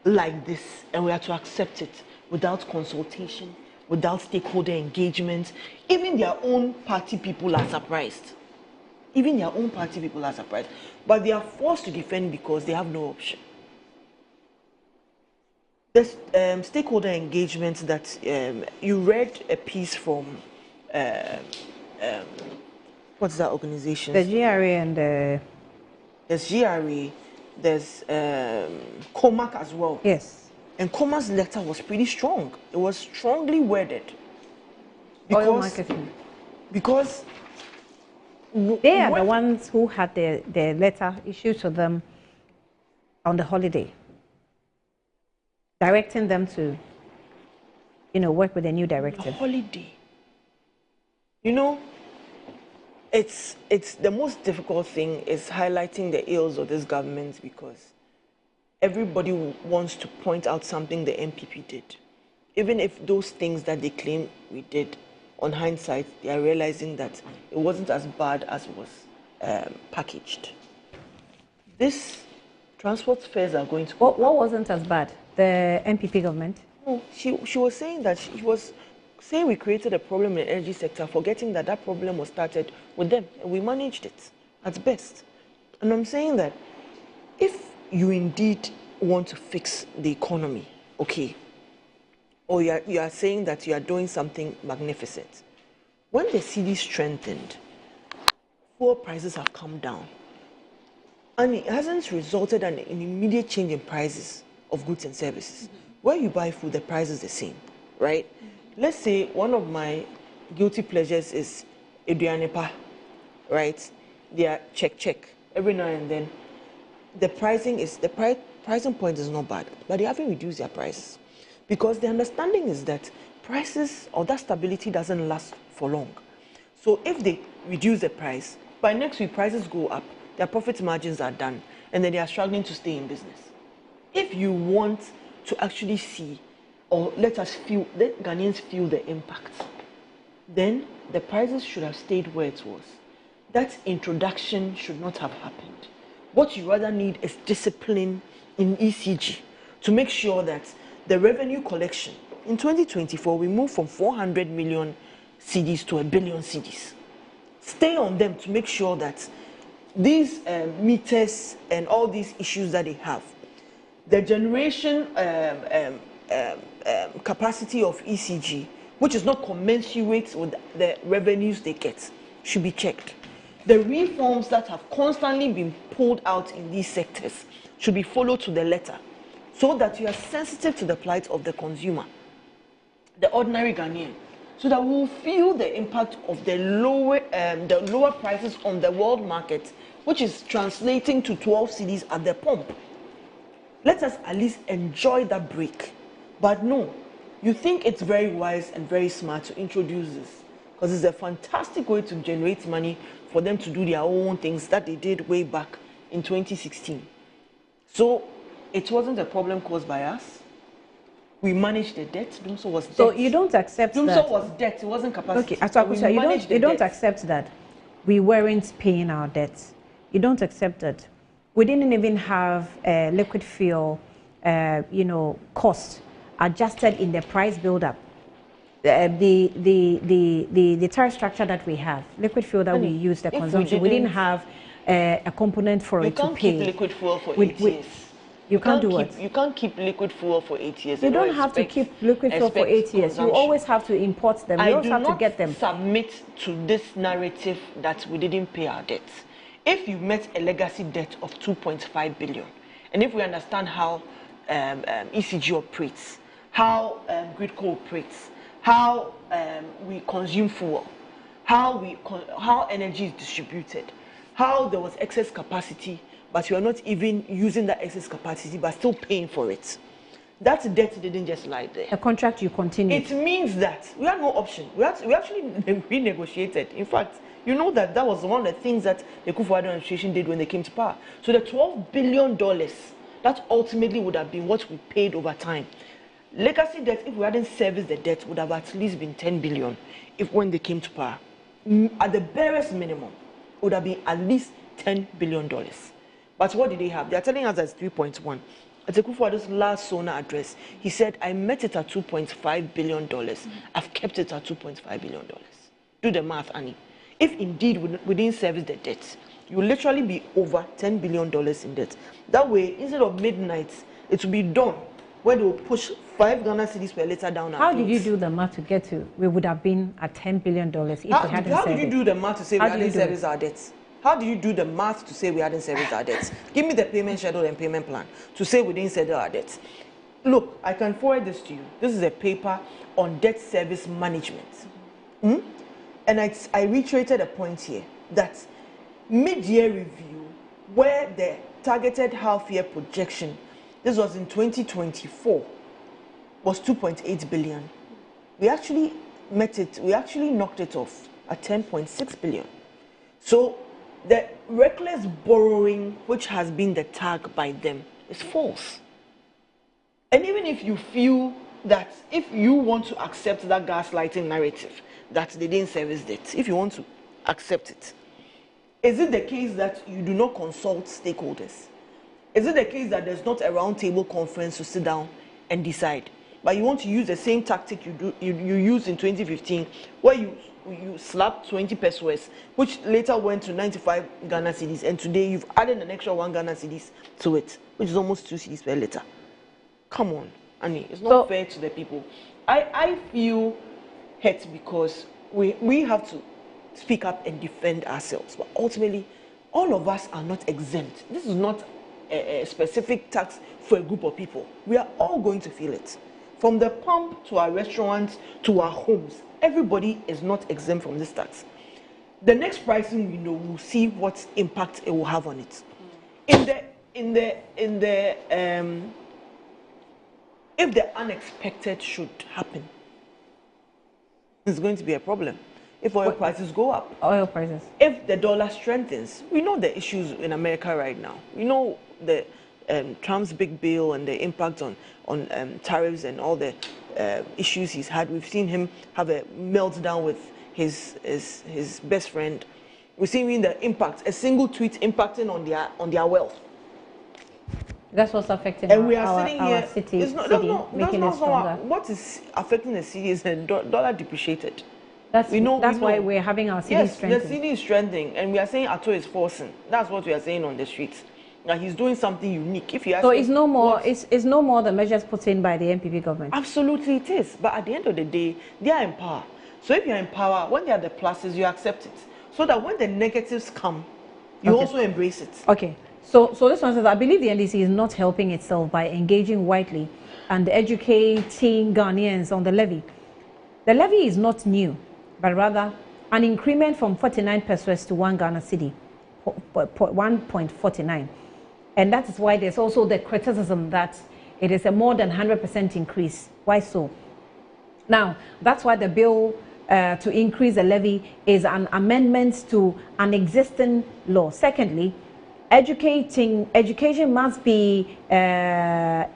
like this, and we have to accept it without consultation, without stakeholder engagement. Even their own party people are surprised. But they are forced to defend because they have no option. There's stakeholder engagement that you read a piece from what's that organization? The GRA and the... There's GRA, there's COMAC as well. Yes. And COMAC's letter was pretty strong. It was strongly worded. Oil marketing. Because they are the ones who had the letter issued to them on the holiday, directing them to, work with a new directive. The holiday. It's the most difficult thing is highlighting the ills of this government because everybody wants to point out something the NPP did. Even if those things that they claim we did, on hindsight, they are realizing that it wasn't as bad as it was packaged. This transport fares are going to... What wasn't as bad? The NPP government? No, she was saying that she was saying we created a problem in the energy sector, forgetting that problem was started with them, and we managed it at best. And I'm saying that if you indeed want to fix the economy, okay, or you are saying that you are doing something magnificent, when the cedi strengthened, fuel prices have come down, and it hasn't resulted in an immediate change in prices of goods and services. Where you buy food, the price is the same, right? Let's say one of my guilty pleasures is aduane, right? They are check every now and then. The pricing point is not bad, but they haven't reduced their prices because the understanding is that prices or that stability doesn't last for long. So if they reduce the price, by next week prices go up, their profit margins are done, and then they are struggling to stay in business. If you want to actually see, or let Ghanaians feel the impact, then the prices should have stayed where it was. That introduction should not have happened. What you rather need is discipline in ECG to make sure that the revenue collection, in 2024, we moved from 400 million cedis to 1 billion cedis. Stay on them to make sure that these meters and all these issues that they have, the generation capacity of ECG, which is not commensurate with the revenues they get, should be checked. The reforms that have constantly been pulled out in these sectors should be followed to the letter, so that you are sensitive to the plight of the consumer, the ordinary Ghanaian, so that we will feel the impact of the lower prices on the world market, which is translating to 12 cedis at the pump. Let us at least enjoy that break. But no, you think it's very wise and very smart to introduce this, because it's a fantastic way to generate money for them to do their own things that they did way back in 2016. So it wasn't a problem caused by us. We managed the debt. Dumso was debt. So you don't accept that? Dumso was debt. It wasn't capacity. Okay, so you don't accept that we weren't paying our debts. You don't accept that we didn't even have liquid fuel, cost adjusted in the price build-up. The tariff structure that we have, liquid fuel that we use, the consumption, we didn't have a component for it to pay. You can't keep liquid fuel for 8 years. You can't do what? You can't keep liquid fuel for 8 years. You don't have to keep liquid fuel for 8 years. You always have to import them. You always have to get them. I do not submit to this narrative that we didn't pay our debts. If you met a legacy debt of 2.5 billion, and if we understand how ECG operates, how Gridco operates, how we consume fuel, how energy is distributed, how there was excess capacity, but you are not even using that excess capacity, but still paying for it. That debt didn't just lie there. A contract you continue. It means that we had no option. We actually renegotiated. In fact, you know that was one of the things that the Kufuor administration did when they came to power. So the $12 billion, that ultimately would have been what we paid over time. Legacy debt, if we hadn't serviced the debt, would have at least been 10 billion when they came to power. At the barest minimum, it would have been at least $10 billion. But what did they have? They are telling us that's 3.1. At the Kufuor's last SONA address, he said, I met it at $2.5 billion. I've kept it at $2.5 billion. Do the math, Annie. If indeed we didn't service the debt, you will literally be over $10 billion in debt. That way, instead of midnight, it will be done where they will push 5 Ghana cedis per litre down. How did you do the math to get to? We would have been at $10 billion if we hadn't serviced. How did you do the math to say we hadn't serviced our debts? How do you do the math to say we hadn't serviced our debts? Give me the payment schedule and payment plan to say we didn't settle our debts. Look, I can forward this to you. This is a paper on debt service management. And I reiterated a point here that mid-year review, where the targeted half-year projection, this was in 2024, was 2.8 billion. We actually met it, we actually knocked it off at 10.6 billion. So the reckless borrowing, which has been the tag by them, is false. And even if you feel that, if you want to accept that gaslighting narrative, that they didn't service it, if you want to accept it, is it the case that you do not consult stakeholders? Is it the case that there's not a roundtable conference to sit down and decide? But you want to use the same tactic you used in 2015, where you slapped 20 pesos, which later went to 95 Ghana cedis, and today you've added an extra 1 Ghana cedis to it, which is almost 2 cedis per litre. Come on, Annie, it's not fair to the people. I feel hurt because we have to speak up and defend ourselves, but ultimately, all of us are not exempt. This is not a specific tax for a group of people. We are all going to feel it. From the pump to our restaurants to our homes, everybody is not exempt from this tax. The next pricing we know, we'll see what impact it will have on it. If the unexpected should happen, it's going to be a problem. If oil prices go up, Oil prices. if the dollar strengthens, we know the issues in America right now. We know the Trump's big bill and the impact on tariffs and all the issues he's had. We've seen him have a meltdown with his best friend. We've seen the impact, a single tweet impacting on their wealth. That's what's affecting and we are our sitting here. city, It's not, making it stronger. what is affecting the city is the dollar depreciated. That's why we're having our city strengthening. Yes, the city is strengthening, and we are saying Ato is forcing. That's what we are saying on the streets. That he's doing something unique. If you ask so it's no more. It's no more the measures put in by the NPP government. Absolutely, it is. But at the end of the day, they are in power. So if you are in power, when there are the pluses, you accept it. So that when the negatives come, you also embrace it. Okay. So this one says, I believe the NDC is not helping itself by engaging widely and educating Ghanaians on the levy. The levy is not new, but rather an increment from 49 pesos to 1 Ghana cedi, 1.49. And that is why there's also the criticism that it is a more than 100% increase. Why so? Now, that's why the bill to increase the levy is an amendment to an existing law. Secondly, education must be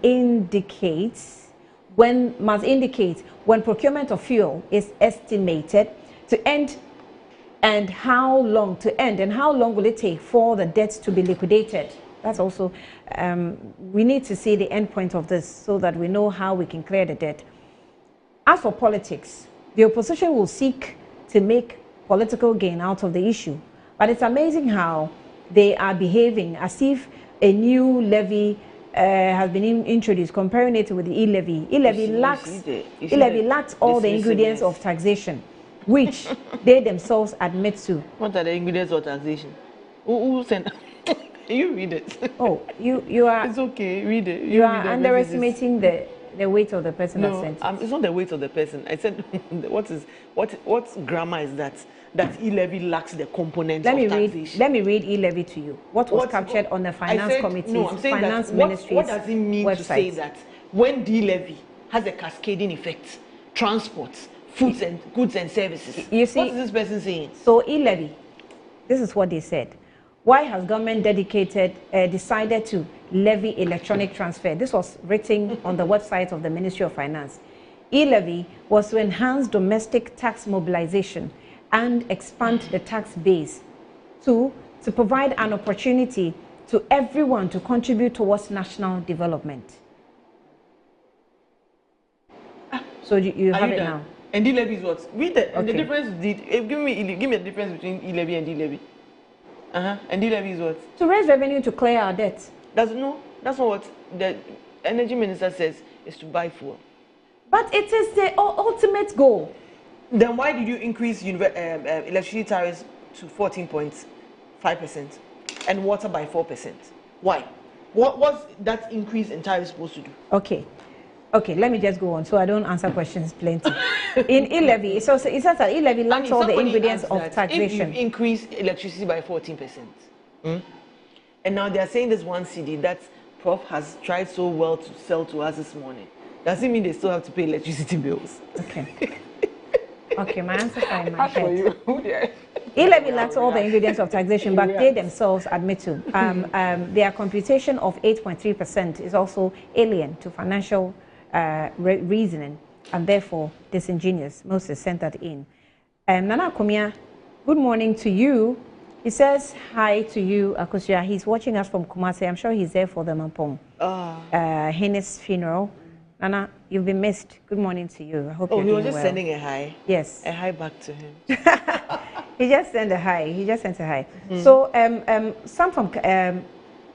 indicate when procurement of fuel is estimated to end and how long will it take for the debt to be liquidated. That's also we need to see the end point of this so that we know how we can clear the debt. As for politics, the opposition will seek to make political gain out of the issue, but it's amazing how they are behaving as if a new levy has been introduced, comparing it with the E-levy. E-levy lacks all the ingredients of taxation, which they themselves admit to. What are the ingredients of taxation? Who sent? You read it. Oh, you are. It's okay. Read it. You are underestimating the weight of the person that sent it. It's not the weight of the person. I said, what grammar is that? That E-levy lacks the components of taxation. Let me read E-levy to you. What was captured on the Finance Committee's Finance Ministry's what does it mean website? to say that when D-levy has a cascading effect, transport, goods and services? You see, what is this person saying? So E-levy, this is what they said. Why has government decided to levy electronic transfer? This was written on the website of the Ministry of Finance. E-levy was to enhance domestic tax mobilization and expand the tax base. Two, to provide an opportunity to everyone to contribute towards national development. So you have it now. And D-levy is what? Read the difference. Give me a difference between E-levy and D-levy. And D-levy is what? To raise revenue to clear our debt. That's not what the energy minister says, is to buy fuel. But it is the ultimate goal. Then why did you increase electricity tariffs to 14.5% and water by 4%? Why? What was that increase in tariffs supposed to do? Okay, let me just go on so I don't answer questions plenty. In E-levy, it says that E-levy lacks all the ingredients of taxation. If you increase electricity by 14%, and now they are saying this 1 cedi that Prof has tried so well to sell to us this morning, does it mean they still have to pay electricity bills? Okay, my answer is in my head. E-levy lacks all the ingredients of taxation, but they themselves admit to. Their computation of 8.3% is also alien to financial reasoning and therefore disingenuous. Moses sent that in. Nana Akomia, good morning to you. He says hi to you, Akosia. He's watching us from Kumasi. I'm sure he's there for the Mampong Hennes funeral. Nana, you've been missed. Good morning to you. I hope you're doing well. He was just sending a hi. Yes. A hi back to him. He just sent a hi. So, Sam from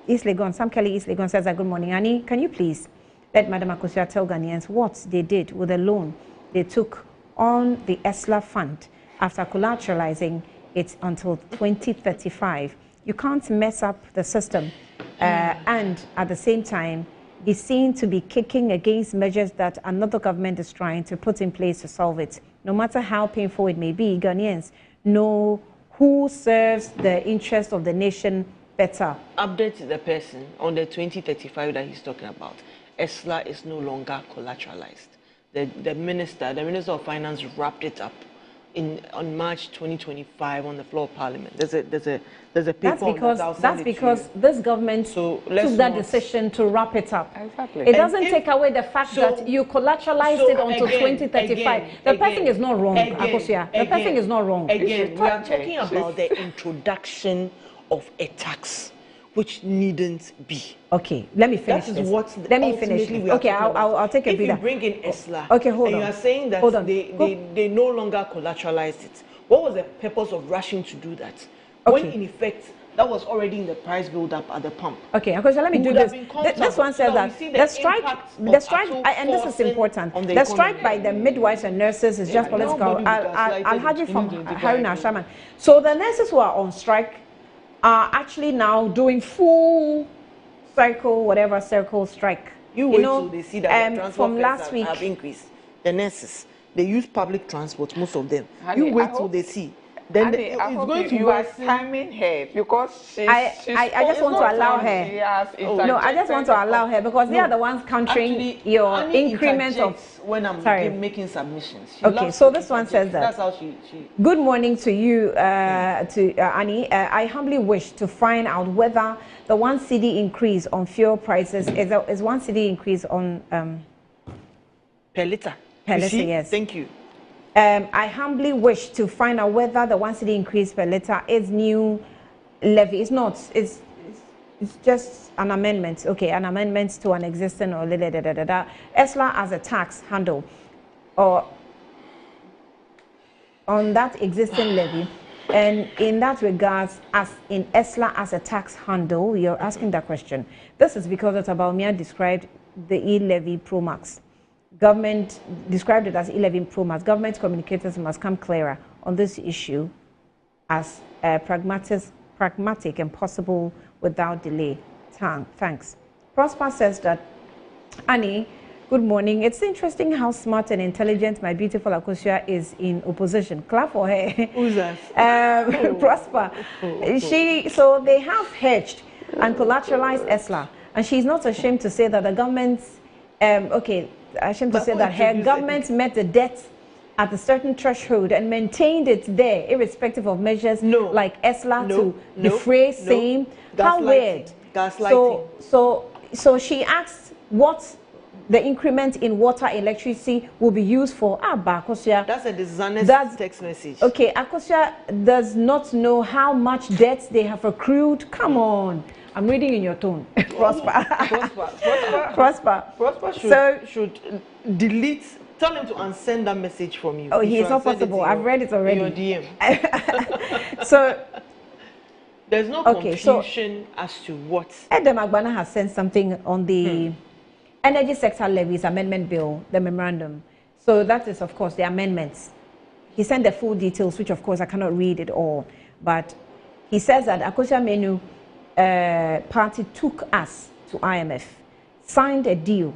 East Legon, Sam Kelly East Legon says, good morning. Annie, can you please let Madam Akosia tell Ghanaians what they did with the loan they took on the ESLA fund after collateralizing it until 2035? You can't mess up the system and at the same time be seen to be kicking against measures that another government is trying to put in place to solve it. No matter how painful it may be, Ghanaians know who serves the interest of the nation better. Update the person on the 2035 that he's talking about. ESLA is no longer collateralized. the minister of finance wrapped it up on March 2025 on the floor of Parliament. There's a paper that's because this government took that decision to wrap it up. Exactly. It doesn't take away the fact that you collateralized it until 2035. The person is not wrong, Akosua. The person is not wrong. Again, we are talking about the introduction of a tax, which needn't be. Okay, let me finish this. Let me finish this. Okay, I'll take a breather. If you bring in ESLA, okay, hold on. And you are saying that they no longer collateralized it. What was the purpose of rushing to do that? Okay. When in effect, that was already in the price build-up at the pump. Okay, because let me do this. This one says that the strike, and this is important. The strike by the midwives and nurses is just political. I'll have you from Haruna Shaman. So the nurses who are on strike are actually now doing full circle strike. You wait till they see that the transport from last week have increased. The nurses, they use public transport, most of them. You wait till they see. Then it's going to you are timing her because I just want to allow her. No, I just want to allow her because they are the ones countering your increment of. When I'm making submissions. Okay, so this one says that. That's how she. Good morning to you, Annie. I humbly wish to find out whether the 1 cedi increase on fuel prices is 1 cedi increase on per liter. Per liter, yes. Thank you. I humbly wish to find out whether the 1 cedi increase per liter is new levy. It's not. It's just an amendment. Okay, an amendment to an existing or ESLA as a tax handle or on that existing levy. And in that regards, as in ESLA as a tax handle, you're asking that question. This is because it's about Mia described the E-levy Pro Max. Government described it as E-levy Pro Max. Government communicators must come clearer on this issue as pragmatic and possible without delay. Thanks. Prosper says that, Annie, good morning. It's interesting how smart and intelligent my beautiful Akosua is in opposition. Clap for her. Who's that? Prosper. So they have hedged and collateralized ESLA, and she's not ashamed to say that the government's ashamed to say that her government met the debt at a certain threshold and maintained it there, irrespective of measures like ESLA to defray same. How weird. Gaslighting. So she asked what the increment in water electricity will be used for. Akosua. That's a dishonest text message. Okay, Akosua does not know how much debt they have accrued. Come on. I'm reading in your tone. Prosper. Prosper should delete. Tell him to unsend that message from you. Oh, it's not possible. I've read it already. In your DM. So there's no confusion as to what. Edem Agbana has sent something on the energy sector levies amendment bill, the memorandum. So that is, of course, the amendments. He sent the full details, which, of course, I cannot read it all. But he says that Akosua Menu party took us to IMF, signed a deal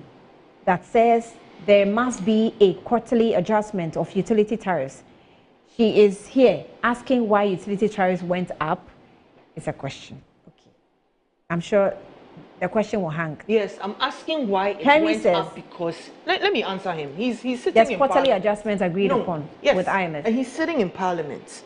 that says there must be a quarterly adjustment of utility tariffs. She is here asking why utility tariffs went up. It's a question. Okay, I'm sure the question will hang. Yes, I'm asking why it went up because let me answer him. He's sitting there's in quarterly adjustments agreed upon with IMF, and he's sitting in Parliament.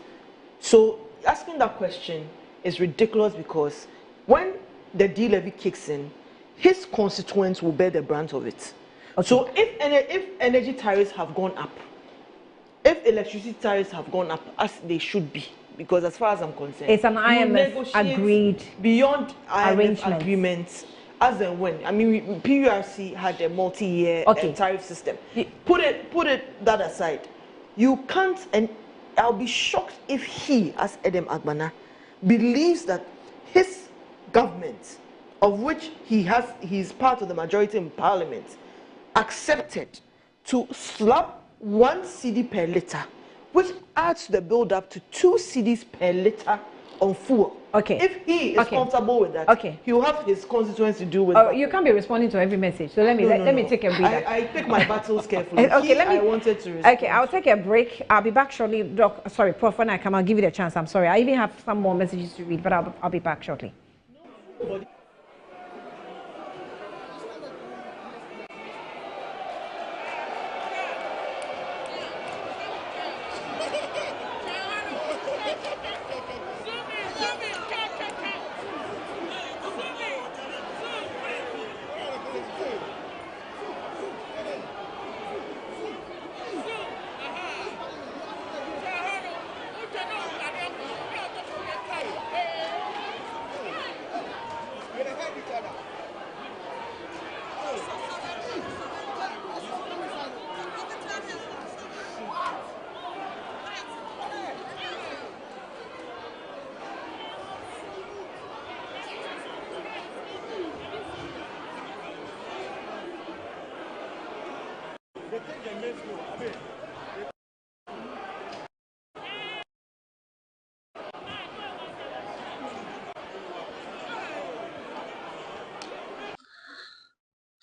So asking that question is ridiculous because when the D-levy kicks in, his constituents will bear the brunt of it. Okay. So if energy tariffs have gone up, if electricity tariffs have gone up as they should be, because as far as I'm concerned, it's an IMF agreed beyond IMF agreements as and when. I mean, PURC had a multi-year tariff system. Put it that aside. You can't, and I'll be shocked if he, as Edem Agbana, believes that his government, of which he's part of the majority in Parliament, accepted to slap 1 cedi per liter, which adds the build-up to 2 cedis per liter on fuel. Okay. If he is comfortable with that, he will have his constituents to do with that. You can't be responding to every message. So let me take a breather. I pick my battles carefully. I wanted to respond. Okay, I'll take a break. I'll be back shortly. Doc, sorry, Prof, when I come, I'll give you the chance. I'm sorry. I even have some more messages to read, but I'll be back shortly.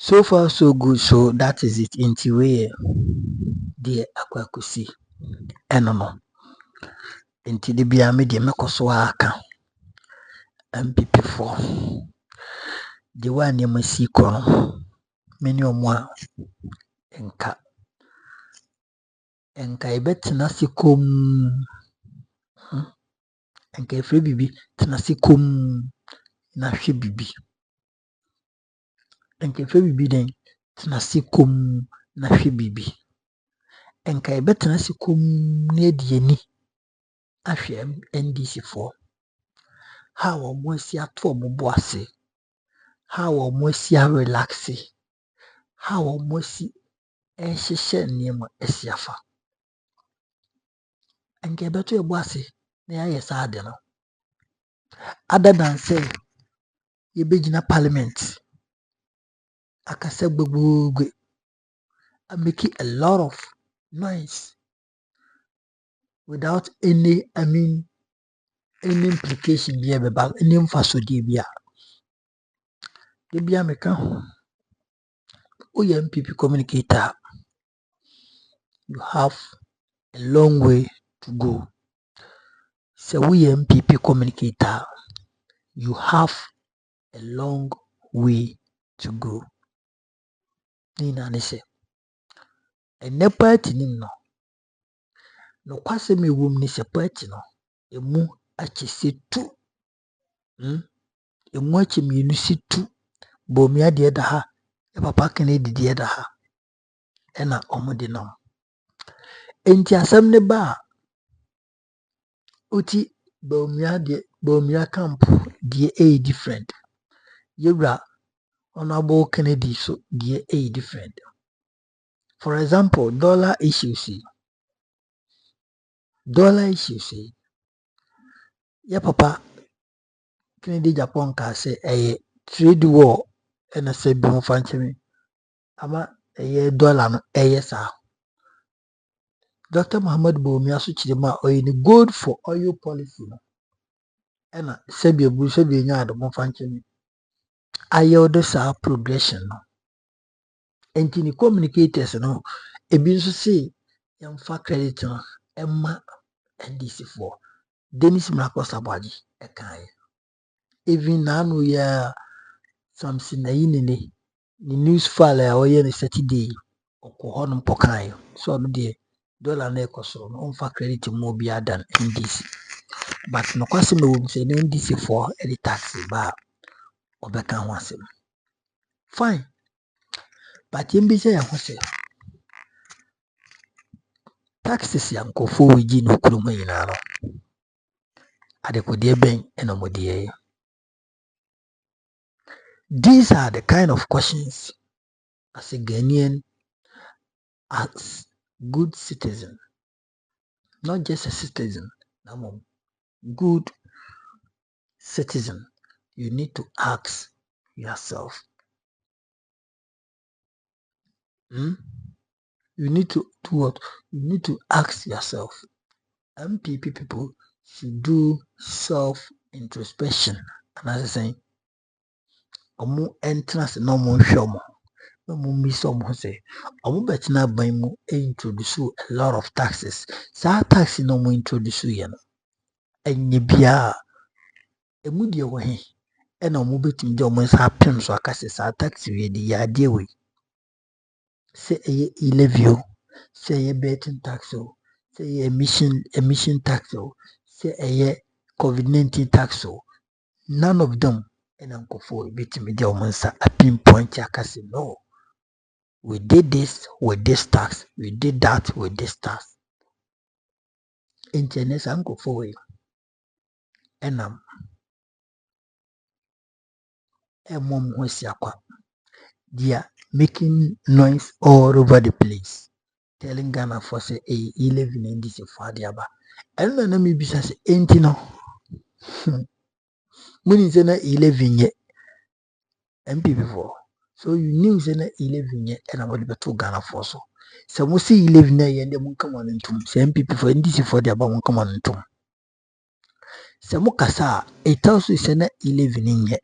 So far so good, so that is it. Into where dear akwakusi enono. Into the biame de mekoso aka NPP for the one you must see kono many or more enka ibetena sikom enka efre bibi tena sikom na hwe bibi enka efre bibi den tena sikom na hwe bibi enka ibetena sikom na edieni ahwe NDC for how omosi ato omobo ase how omosi relax how omosi ehyehyɛ nneɛma asiafa enka ebeto ebo ase na yɛayɛ saa ade no other than say yɛbɛgyina parliament akasa gbogboogwe and making a lot of noise without any any implication bi about any mfasodie bi a bia meka o yɛ NPP communicator you have a long way to go. So we NPP communicator you have a long way to go. Nina ne se ene party nim no kwase me wom ni se party no emu akyese tu emu akye mienu si tu bomia de da ha e papa kene didi da ha ena omode no enti asem ne ba uti bomia camp die a different yewra honorable Kennedy so die a different. For example, dollar issues ya papa Kennedy Japan ka say trade war and say bi mo fanchemi ama dollar no sa Dr. Muhammad Bawumia so chirema oyini good for oil policy no ena sebi ebu sebi nya ado mo fanchemi ayodo sa progression no enti ni communicators no ebi nso say yamfa credit no emma NDC for Dennis Mrakosabwaji ekai even nanu ya something na yini ni news file a oye ni Saturday okoho no pokai so no de dollar na ekoso no onfa credit mo bia than NDC but no kwase me wo say NDC for any tax ba obeka ho asem fine but yembi say ya ho say taxes yankofo wiji no kuruma nyina no adekode ben enomode. These are the kind of questions as a Ghanaian, as good citizen, not just a citizen, good citizen, you need to ask yourself. You need to do what? You need to ask yourself. MPP people should do self-introspection. And as I say, omo entrance no mo hwemo. No mo miso mo say, omo betina ban mu introduce a lot of taxes. Sa tax no mo introduce ye no. Enye bia emu de wo he. E na omo betim de omo sa pem so akase sa tax we de ya de we. Say E-levy, say betting tax, say emission tax, say COVID-19 tax. None of them and uncle for bit me a pinpoint yakasi. No, we did this with this tax, we did that with this tax. Internet uncle for and mom was yakwa. They are making noise all over the place. Telling Ghana for say E-levy in this for the aba. I don't know me business ain't no. When is na E-levy yet MPP for. So you knew say na E-levy yet and about the two Ghana for so. So we see E-levy na yet they won't come on into say MPP for NDC for the aba won't come on into. So mukasa it tells you say na E-levy yet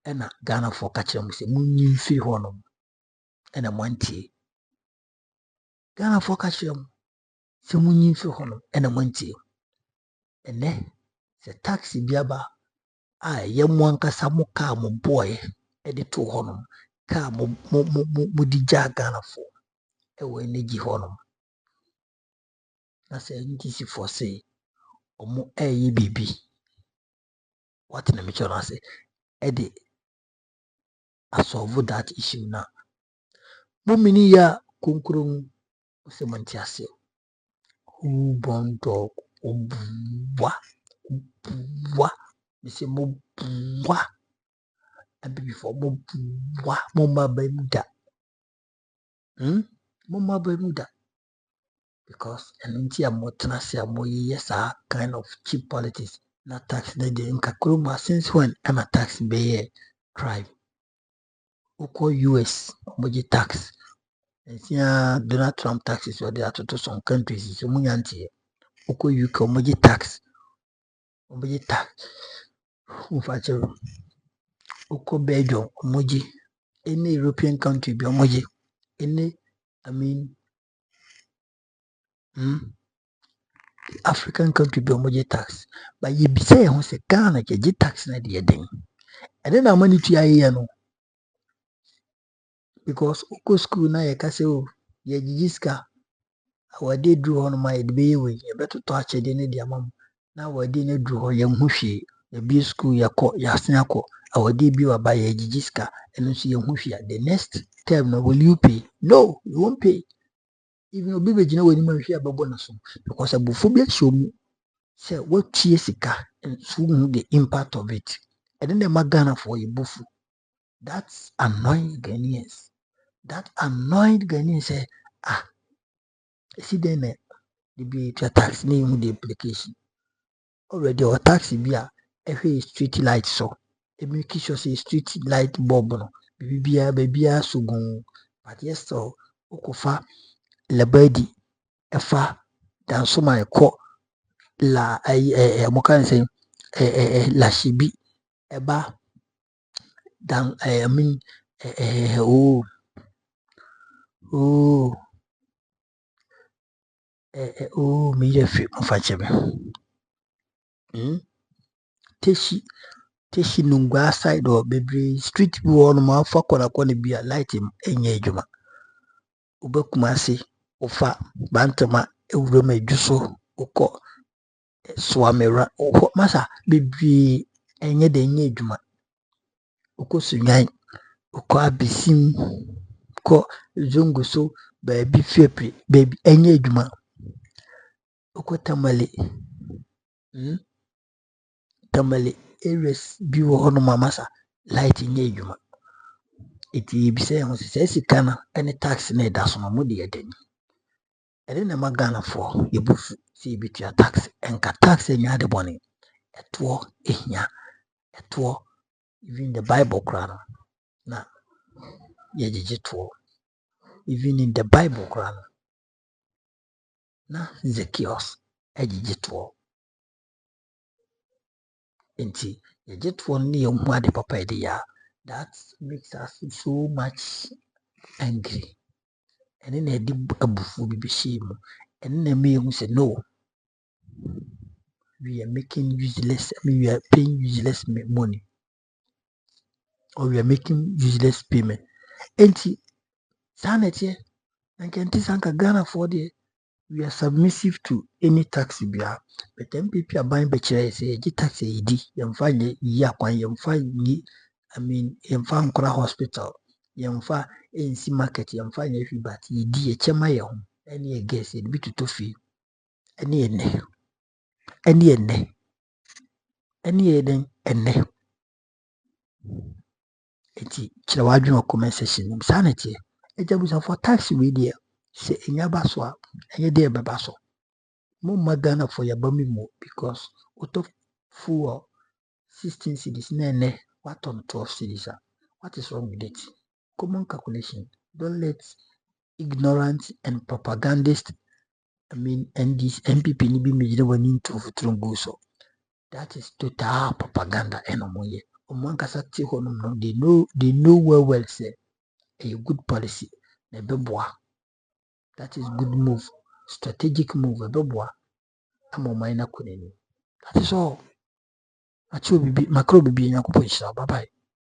and Ghana for catch them say munyi free honum ɛna moantie. Ghanafoɔ ka kyerɛ mo sɛ munyi mfi hɔ no ɛna moantie. Ɛnɛ sɛ tax bi aba a ɛyɛ mo ankasa mo kaa mo boɔeɛ ɛde to hɔ nom, kaa mo de gyaa Ghanafoɔ ɛwɔ energy hɔ nom. Na sɛ NTC-foɔ sɛ ɔmo ɛyɛ biribi, what na mekyerɛ no ase ɛde asolve that issue na momini ya konkrom sɛ monte ase. Who born dog obua me say mo bua before mo bua mo ma bermuda mo ma bermuda because and nti am tena se am yes kind of cheap politics na tax na de nka kroma since when am a tax be tribe uko US omoji tax and Donald Trump taxes or there to some countries so munyantie uko UK omoji tax Ufacho uko Belgium omoji any European country be omoji any African country be omoji tax but ye be say who say Ghana je tax na de den and then am money to aye no because uko school na ye ka say o ye gijiska awade dru ho no ma ye de be we ye beto to achede ne de amam na awade ne dru ho ye hu hwe ye bi school ye ko ya sen akọ awade bi wa ba ye gijiska eno so ye hu hwe the next term no will you pay? No, you won't pay. Even obi be gina wani ma hwe ababo na so because abufu bi show mu say what tie sika and so the impact of it. And then the Magana for a bufu. That's annoying Ghanaians. That annoyed Ghanaians say, see then the be tax name the implication. Already our taxi be a street light so. A make sure say street light bulb no. Baby sugun. But yes so okofa labadi efa dan so my ko la mo kan say la shibi eba dan I mean me refi mfache me teshi nungwa side or baby street bi won ma fa kona bi a light enye adwuma obekuma se ofa bantama ewuro ma adwuso ukọ swamera ukọ masa baby enye de enye adwuma ukọ sunyan ukọ abisim ukọ zongo so baby fepre baby enye adwuma ukọ tamale tamale areas bi wo hono masa light enye adwuma iti bi se ho se sika na any tax na da so mo de yeden ene na magana for yebufu se bitua tax enka tax enya de boni eto ehia eto even the bible kran na ye to even in the bible kran na Zacchaeus to enti ye to ne ye hu ade papa ede ya that makes us so much angry ene na edi abufu bi shame ene na me hu say no, we are making useless, we are paying useless money or we are making useless payment. Enti sanete and sanka Ghana for the we are submissive to any tax bia but NPP are buying bechere say tax edi yemfa ye akwan yemfa ni yemfa nkora hospital yemfa ensi market yemfa nya hwi but edi e chema ye ho ene ye guess e bi tuto fi ene ene eti kira wadwun comment section nim sanete ejabusa for tax we there se enya baso a enye de beba so mo magana for yabami mo because auto fuel 16 cedis na ene what on 12 cedis. What is wrong with it? Common calculation. Don't let ignorant and propagandist and this NPP ni bi mejide wani into futurungu so. That is total propaganda enomoye. Omankasa ti honum no they know well say a good policy. ɛbɛboa. That is good move, strategic move, ɛbɛboa ama ɔman no akɔ n'anim. That is all. Akyerɛ bibi makro bibi Nyankopɔn hyira. Bye bye.